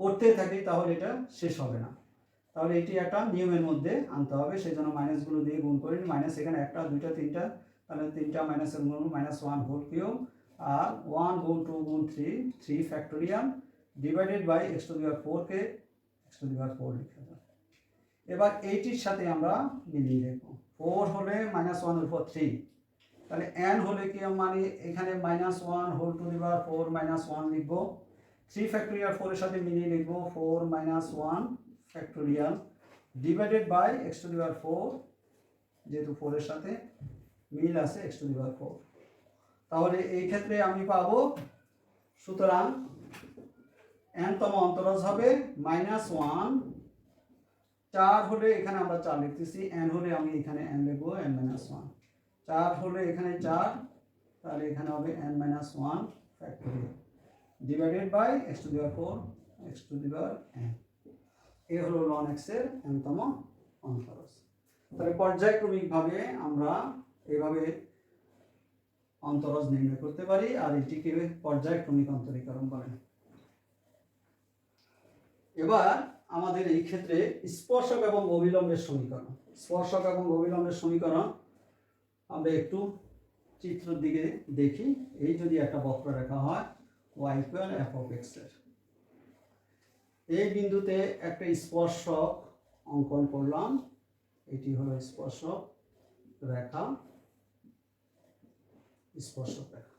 করতে থাকি তাহলে এটা শেষ হবে না, তাহলে এটি একটা নিয়মের মধ্যে আনতে হবে। সেই জন্য মাইনাসগুলো দিয়ে গুণ করে নিই। মাইনাস এখানে একটা দুইটা তিনটা, তাহলে তিনটা মাইনাসের গুণ -1 হোল কিউব, আর 1 গুণ 2 গুণ 3 factorial divided by x⁴ K x⁴ লিখে দাও। এবার এইটির সাথে আমরা মিলিয়ে দেখব। 4 হলে -1 এর উপর 3, তাহলে n হলে কি মানে এখানে -1 হোল টু দি পাওয়ার 4 -1 লিখব। 3 ফ্যাক্টোরিয়াল 4 এর সাথে মিলিয়ে লিখব 4 -1 ফ্যাক্টোরিয়াল ডিভাইডেড বাই x⁴, যেহেতু 4 এর সাথে মিল আছে x⁴। তাহলে এই ক্ষেত্রে আমি পাবো, সুতরাং n তম অন্তরজ হবে -1। 4 হলে এখানে আমরা 4 লিখতেছি, n হলে আমি এখানে n লিখব n-1। 4 হলে এখানে 4, তাহলে এখানে হবে n-1 factorial divided by x⁴n। এই হলো ln x এর n তম অন্তরজ। তাহলে পর্যায়ক্রমিকভাবে আমরা এইভাবে অন্তরজ নির্ণয় করতে পারি, আর এটিকে পর্যায়ক্রমিক অন্তরীকরণ বলে। এবার আমাদের এই ক্ষেত্রে স্পর্শক এবং অবিলম্বের সমীকরণ, স্পর্শক এবং অবিলম্বের সমীকরণ আমরা একটু চিত্রের দিকে দেখি। এই যদি একটা বক্ররেখা হয় y = f(x) এর, এই বিন্দুতে একটা স্পর্শক অঙ্কন করলাম, এটি হলো স্পর্শক রেখা, স্পর্শক রেখা।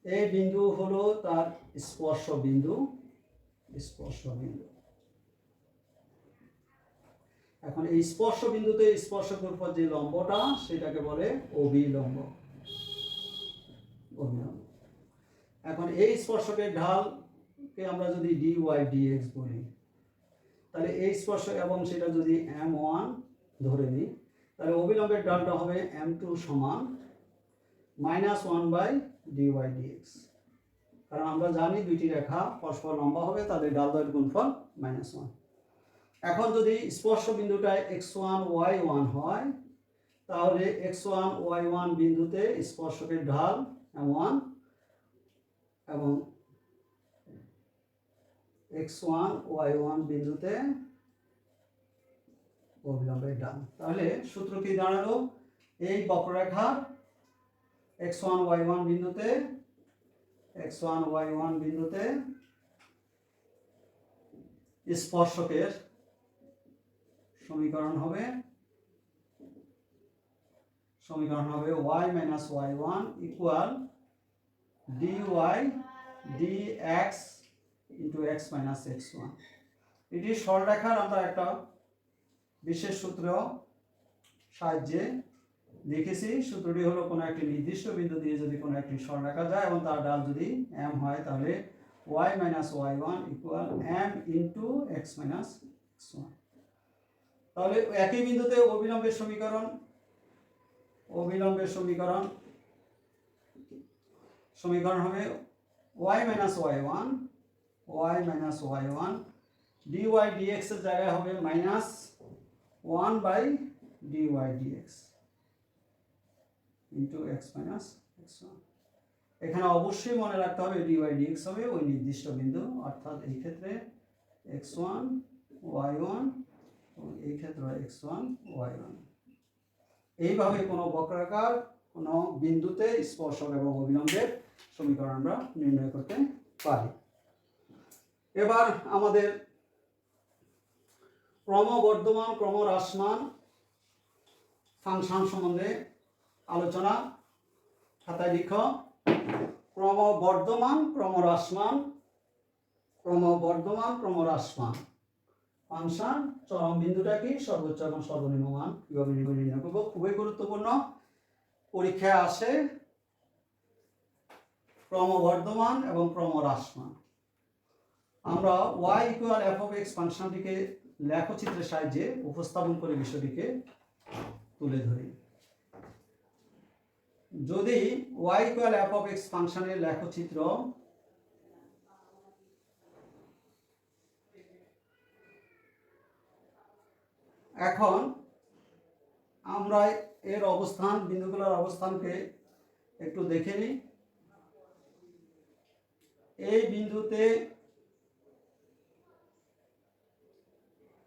এই বিন্দু হলো তার স্পর্শ বিন্দু, স্পর্শ বিন্দু। এখন এই স্পর্শ বিন্দুতে স্পর্শকের উপর যে লম্বটা সেটাকে বলে অবিলম্ব, অবিলম্ব। এখন এই স্পর্শকের ঢালকে আমরা যদি dy dx বলি, তাহলে এই স্পর্শ এবং সেটা যদি m1 ধরে নিই, তাহলে অবিলম্বের ঢালটা হবে m2 সমান -1/dy dx। কারণ আমরা জানি দুইটি রেখা পরস্পর লম্বা হবে, তাদের ঢাল দ্বয়ের গুণফল -1। এখন যদি স্পর্শ বিন্দুটায় x1 y1 হয়, তাহলে x1 y1 বিন্দুতে স্পর্শকের ঢাল m1 এবং x1 y1 বিন্দুতে অবিলম্বের ঢাল। তাহলে সূত্র কি দাঁড়ালো? এই বক্ররেখার x1 y1 বিন্দুতে স্পর্শকের সমীকরণ হবে y - y1 = dy dx × x - x1। এটি সরলরেখার আমরা একটা বিশেষ সূত্র সাহায্যে লিখেছি। সূত্রটি হলো কোনো একটি নির্দিষ্ট বিন্দু দিয়ে যদি কোনো একটি সরলরেখা যায় এবং তার ঢাল যদি m হয়, তাহলে y - y1 = m × x - x1। তাহলে একই বিন্দুতে অবিলম্বের সমীকরণ হবে y - y1 dy dx এর জায়গায় হবে -1/dy dx × x - x1। এখানে অবশ্যই মনে রাখতে হবে dy dx হবে ওই নির্দিষ্ট বিন্দু, অর্থাৎ এই ক্ষেত্রে x1 y1 এবং এই ক্ষেত্রে x1 y1। এইভাবে কোনো বক্ররেখার কোনো বিন্দুতে স্পর্শক এবং অবিলম্বের সমীকরণ আমরা নির্ণয় করতে পারি। এবার আমাদের ক্রমবর্ধমান ক্রমহ্রাসমান ফাংশন সম্বন্ধে আলোচনা। খাতায় লিখো ক্রমবর্ধমান ক্রমহ্রাসমান ফাংশন। চরম বিন্দুটা কি, সর্বোচ্চ এবং সর্বনিম্ন মান কিভাবে নির্ণয় করব, খুবই গুরুত্বপূর্ণ, পরীক্ষায় আসে। ক্রমবর্ধমান এবং ক্রমহ্রাসমান। আমরা y = f(x) ফাংশনটিকে লেখচিত্রের সাহায্যে উপস্থাপন করে বিষয়টিকে তুলে ধরি। যদি y = f(x) ফাংশনের লেখচিত্র এখন আমরা এর অবস্থান, বিন্দুগুলোর অবস্থানকে একটু দেখে নিই। এই বিন্দুতে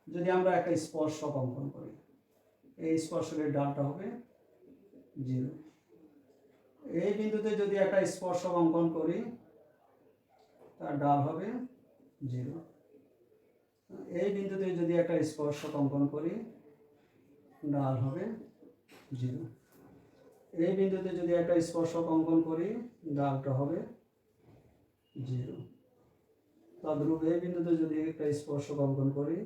যদি আমরা একটা স্পর্শক অঙ্কন করি, এই স্পর্শকের ডালটা হবে 0। এই বিন্দুতে যদি একটা স্পর্শক অঙ্কন করি, তার ডাল হবে 0। এই বিন্দুতে যদি একটা স্পর্শক অঙ্কন করি, ডাল হবে 0। এই বিন্দুতে যদি একটা স্পর্শক অঙ্কন করি, ডালটা হবে 0। তদ্রূপ এই বিন্দুতে যদি একটা স্পর্শক অঙ্কন করি,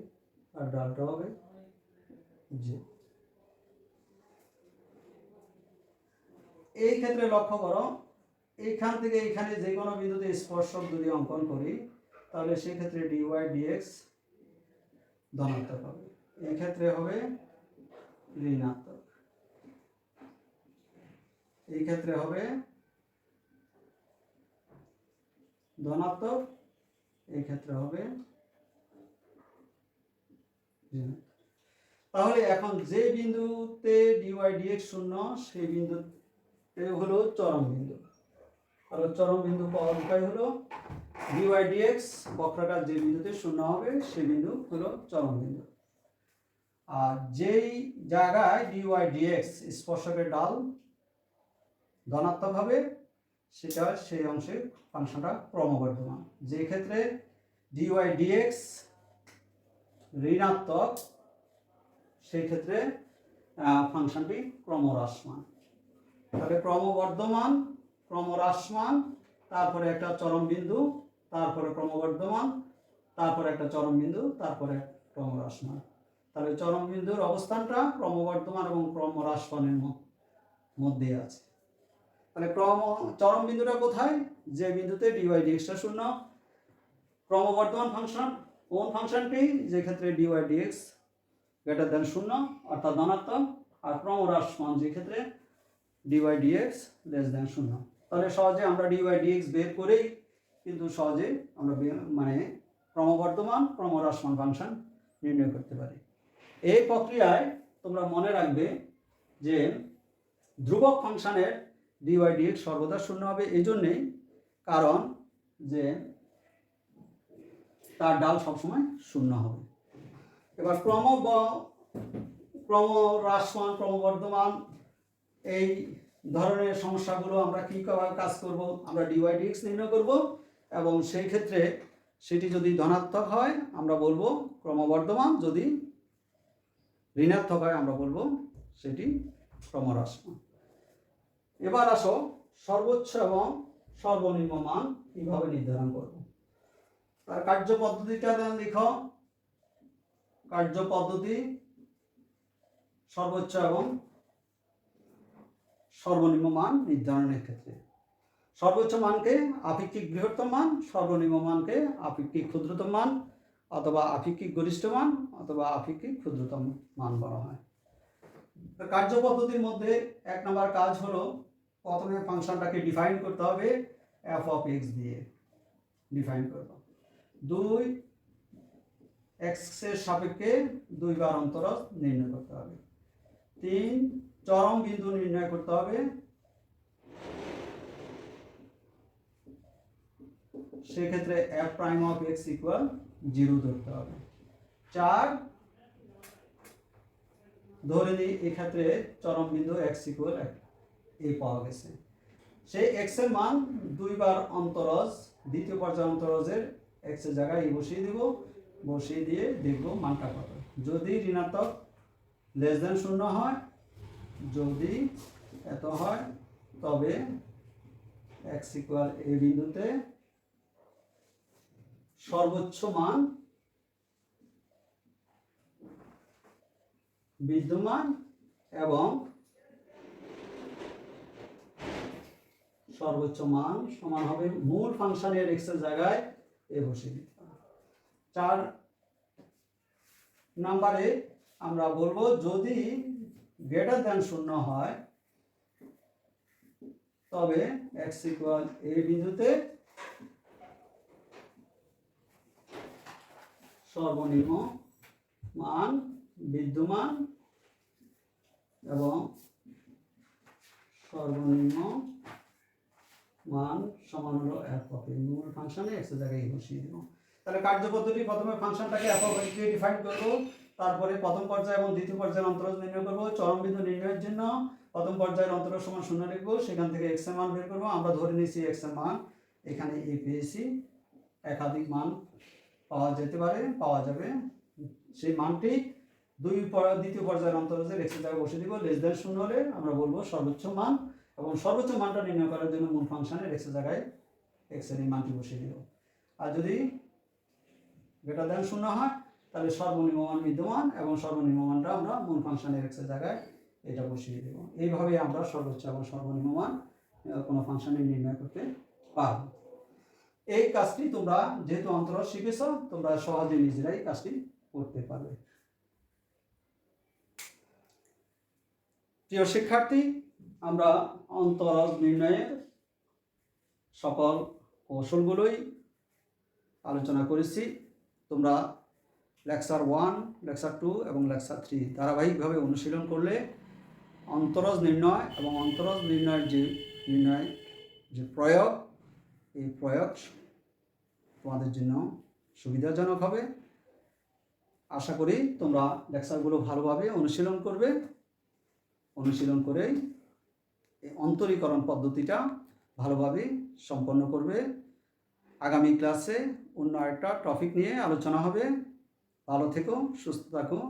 আর ডালটা হবে 0। এই ক্ষেত্রে লক্ষ্য করো, এইখান থেকে এইখানে যে কোনো বিন্দুতে স্পর্শক যদি অঙ্কন করি, তাহলে সেই ক্ষেত্রে ডিওয়াই ডিএক্স ধনাত্মক হবে, এই ক্ষেত্রে হবে ঋণাত্মক, এই ক্ষেত্রে হবে ধনাত্মক, এই ক্ষেত্রে হবে ঋণাত্মক। তাহলে এখন যে বিন্দুতে ডিওয়াই ডিএক্স শূন্য, সেই বিন্দুতে হলো চরম বিন্দু। আর চরম বিন্দু পাওয়ার উপায় হলো ডিওয়াই ডিএক্স বক্রাকার যে বিন্দুতে শূন্য হবে, সেই বিন্দু হলো চরম বিন্দু। আর যেই জায়গায় ডিওয়াই ডিএক্স স্পর্শকের ডাল ধনাত্মক হবে, সেটা সেই অংশে ফাংশনটা ক্রমবর্ধমান। যে ক্ষেত্রে ডিওয়াই ডিএক্স ঋণাত্মক, সেই ক্ষেত্রে ফাংশনটি ক্রমহ্রাসমান। তাহলে ক্রমবর্ধমান, ক্রমহ্রাসমান, তারপরে একটা চরম বিন্দু, তারপরে ক্রমবর্ধমান, তারপরে একটা চরম বিন্দু, তারপরে ক্রমহ্রাসমান। তাহলে চরম বিন্দুর অবস্থানটা ক্রমবর্ধমান এবং ক্রমহ্রাসমানের মধ্যে আছে। তাহলে চরম বিন্দুটা কোথায়? যে বিন্দুতে ডিওয়াই ডিএক্সটা শূন্য। ক্রমবর্ধমান ফাংশন কোন ফাংশনটি? যে ক্ষেত্রে ডিওয়াই ডিএক্স গ্রেটার দ্যান শূন্য অর্থাৎ ধনাত্মক, আর ক্রমহ্রাসমান যে ক্ষেত্রে ডিওয়াই ডিএক্স লেস দ্যান শূন্য। তাহলে সহজে আমরা ডিওয়াই ডিএক্স বের করেই কিন্তু সহজে আমরা মানে ক্রমবর্ধমান ক্রমহ্রাসমান ফাংশন নির্ণয় করতে পারি। এই প্রক্রিয়ায় তোমরা মনে রাখবে যে ধ্রুবক ফাংশনের ডিওয়াই ডিএক্স সর্বদা শূন্য হবে, এই জন্যেই কারণ যে তার ডাল সবসময় শূন্য হবে। এবার ক্রমহ্রাসমান ক্রমবর্ধমান এই ধরনের সমস্যাগুলো আমরা কীভাবে কাজ করব? আমরা ডিওয়াই ডিএক্স নির্ণয় করব, এবং সেই ক্ষেত্রে সেটি যদি ধনাত্মক হয় আমরা বলবো ক্রমবর্ধমান, যদি ঋণাত্মক হয় আমরা বলবো সেটি ক্রমহ্রাসমান। এবার আসো সর্বোচ্চ এবং সর্বনিম্ন মান কিভাবে নির্ধারণ করব। তার কার্যপদ্ধতিটা লিখো। কার্যপদ্ধতি সর্বোচ্চ এবং সর্বনিম্ন মান নির্ধারণের ক্ষেত্রে সর্বোচ্চ মানকে আপেক্ষিক বৃহত্তম মান, সর্বনিম্ন মানকে আপেক্ষিক ক্ষুদ্রতম মান অথবা আপেক্ষিক গরিষ্ঠ মান অথবা আপেক্ষিক ক্ষুদ্রতম মান বলা হয়। কার্যপদ্ধতির মধ্যে 1 নম্বর কাজ হলো প্রথমে ফাংশনটাকে ডিফাইন করতে হবে, এফ অফ এক্স দিয়ে ডিফাইন করব। 2 এক্স এর সাপেক্ষে 2 বার অন্তরজ নির্ণয় করতে হবে। 3 চরম বিন্দু নির্ণয় করতে হবে, সেক্ষেত্রে F prime of x equal 0 ধরতে হবে। 4 ধরে নিই এক্ষেত্রে চরম বিন্দু এক্স ইকুয়াল এ পাওয়া গেছে, সেই এক্স এর মান 2 বার অন্তরজ, দ্বিতীয় পর্যায় অন্তরজের এক্স এর জায়গায় বসিয়ে দিব, বসিয়ে দিয়ে দেখব মানটা কত। যদি ঋণাত্মক লেস দ্যান শূন্য হয়, যদি এত হয়, তবে এক্স ইকুয়াল এ বিন্দুতে সর্বোচ্চ মান বিদ্যমান এবং সর্বোচ্চ মান সমান হবে মূল ফাংশনের এক্স এর জায়গায় এ বসিয়ে দিতে হবে। 4 নম্বরে আমরা বলবো যদি গ্রেটার দ্যান শূন্য হয়, তবে এক্স ইকুয়াল এ বিন্দুতে সর্বনিম্ন মান বিদ্যমান এবং সর্বনিম্ন মান সমান হলো f অফ a। মূল ফাংশনে x এর জায়গায় বসিয়ে দেব। তাহলে কার্যপদ্ধতি প্রথমে ফাংশনটাকে f of a K define করব, তারপরে প্রথম পর্যায় এবং দ্বিতীয় পর্যায়ের অন্তরাল নির্ণয় করব। চরম বিন্দু নির্ণয়ের জন্য প্রথম পর্যায়ের অন্তরাল সমান 0 লিখব, সেখান থেকে x এর মান বের করব। আমরা ধরে নিয়েছি x এর মান এখানে a পেয়েছি, একাধিক মান পাওয়া যাবে। সেই মানটি দ্বিতীয় পর্যায়ের অন্তরালে x এর জায়গায় বসিয়ে দিব। লেস দ্যান 0 হলে আমরা বলবো সর্বোচ্চ মান, এবং সর্বোচ্চ মানটা নির্ণয় করার জন্য মূল ফাংশনের x এর জায়গায় x এর এই মানটি বসিয়ে দিব। আর যদি গ্রেটার দ্যান 0 হয় তাহলে সর্বনিম্ন মান বিদ্যমান, এবং সর্বনিম্ন মানটা আমরা মূল ফাংশনের x এর জায়গায় এটা বসিয়ে দেব। এইভাবে আমরা সর্বোচ্চ এবং সর্বনিম্ন মান কোনো ফাংশনে নির্ণয় করতে পারবো। এই কাজটি তোমরা যেহেতু অন্তরাল শিখেছো, তোমরা সহজে নিজেরাই কাজটি করতে পারবে। প্রিয় শিক্ষার্থী, আমরা অন্তরাল নির্ণয়ের সকল কৌশলগুলোই আলোচনা করেছি। তোমরা লেকচার 1, লেকচার 2 এবং লেকচার 3 ধারাবাহিকভাবে অনুশীলন করলে অন্তরাল নির্ণয় এবং অন্তরাল নির্ণয়ের যে প্রয়োগ, এই প্রয়োগ তোমাদের জন্য সুবিধাজনক হবে। আশা করি তোমরা লেকচারগুলো ভালোভাবে অনুশীলন করবে। অনুশীলন করেই এই অন্তরীকরণ পদ্ধতিটা ভালোভাবে সম্পন্ন করবে। আগামী ক্লাসে অন্য একটা টপিক নিয়ে আলোচনা হবে। ভালো থেকো, সুস্থ থাকো।